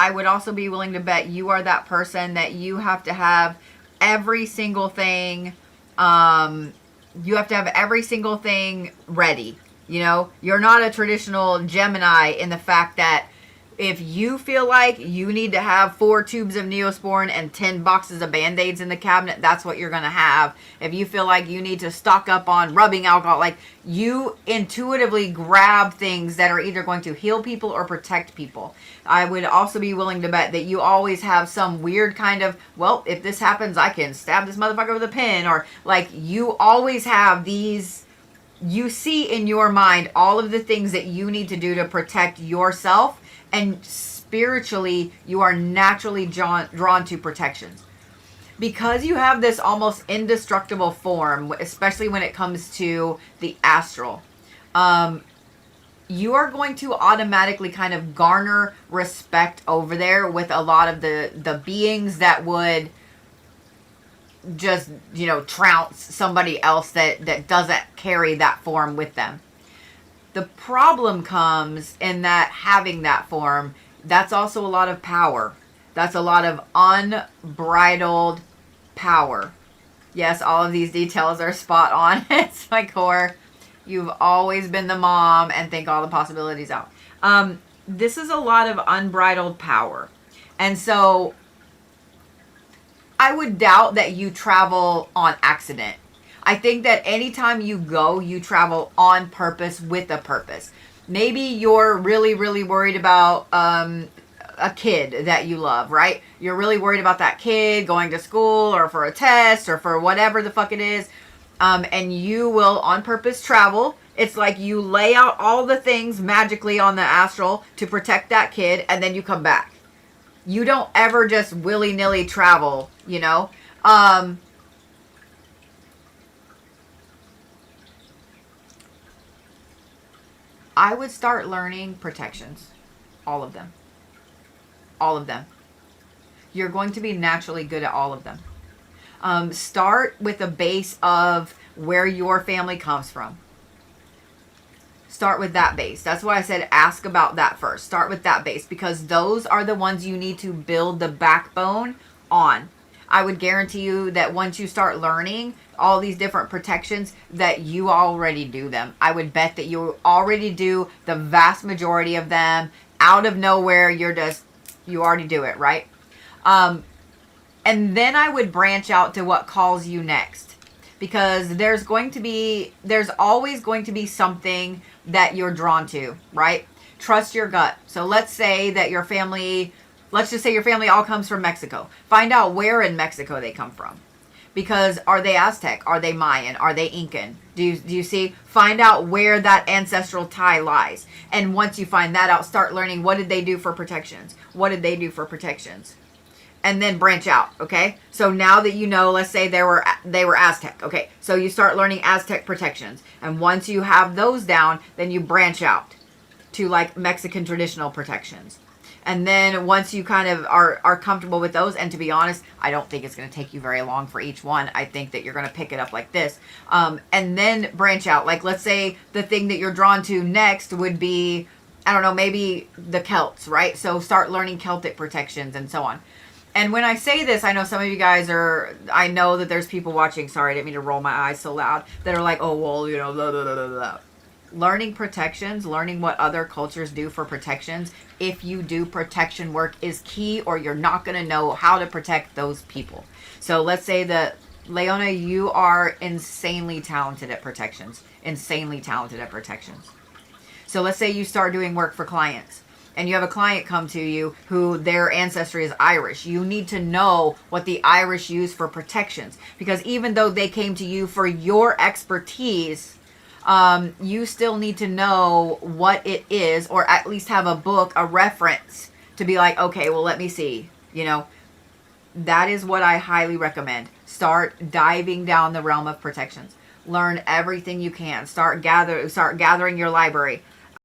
I would also be willing to bet you are that person that you have to have every single thing. You have to have every single thing ready. You know, you're not a traditional Gemini in the fact that if you feel like you need to have 4 tubes of Neosporin and 10 boxes of Band-Aids in the cabinet, that's what you're going to have. If you feel like you need to stock up on rubbing alcohol, like you intuitively grab things that are either going to heal people or protect people. I would also be willing to bet that you always have some weird kind of, well, if this happens, I can stab this motherfucker with a pin, or like you always have these, you see in your mind all of the things that you need to do to protect yourself. And spiritually, you are naturally drawn to protections. Because you have this almost indestructible form, especially when it comes to the astral, you are going to automatically kind of garner respect over there with a lot of the beings that would just, you know, trounce somebody else that doesn't carry that form with them. The problem comes in that having that form, that's also a lot of power. That's a lot of unbridled power. Yes, all of these details are spot on. It's my core. You've always been the mom and think all the possibilities out. This is a lot of unbridled power. And so I would doubt that you travel on accident. I think that anytime you go, you travel on purpose with a purpose. Maybe you're really, really worried about a kid that you love, right? You're really worried about that kid going to school or for a test or for whatever the fuck it is. And you will on purpose travel. It's like you lay out all the things magically on the astral to protect that kid, and then you come back. You don't ever just willy-nilly travel, you know? I would start learning protections. All of them. All of them. You're going to be naturally good at all of them. Start with a base of where your family comes from. Start with that base. That's why I said ask about that first. Start with that base because those are the ones you need to build the backbone on. I would guarantee you that once you start learning all these different protections, that you already do them. I would bet that you already do the vast majority of them. Out of nowhere, you already do it, right? And then I would branch out to what calls you next. Because there's always going to be something that you're drawn to, right? Trust your gut. So let's just say your family all comes from Mexico. Find out where in Mexico they come from. Because are they Aztec? Are they Mayan? Are they Incan? Do you see? Find out where that ancestral tie lies. And once you find that out, start learning what did they do for protections? What did they do for protections? And then branch out, okay? So now that you know, let's say they were Aztec, okay? So you start learning Aztec protections. And once you have those down, then you branch out to like Mexican traditional protections. And then once you kind of are comfortable with those, and to be honest, I don't think it's going to take you very long for each one. I think that you're going to pick it up like this. And then branch out. Like, let's say the thing that you're drawn to next would be, I don't know, maybe the Celts, right? So start learning Celtic protections and so on. And when I say this, I know some of you guys I know that there's people watching, sorry, I didn't mean to roll my eyes so loud, that are like, oh, well, you know, blah, blah, blah, blah, blah. Learning protections, learning what other cultures do for protections, if you do protection work, is key, or you're not going to know how to protect those people. So let's say that, Leona, you are insanely talented at protections. Insanely talented at protections. So let's say you start doing work for clients, and you have a client come to you who their ancestry is Irish. You need to know what the Irish use for protections. Because even though they came to you for your expertise, you still need to know what it is, or at least have a book, a reference to be like, okay, well, let me see. You know, that is what I highly recommend. Start diving down the realm of protections. Learn everything you can. Start gathering your library.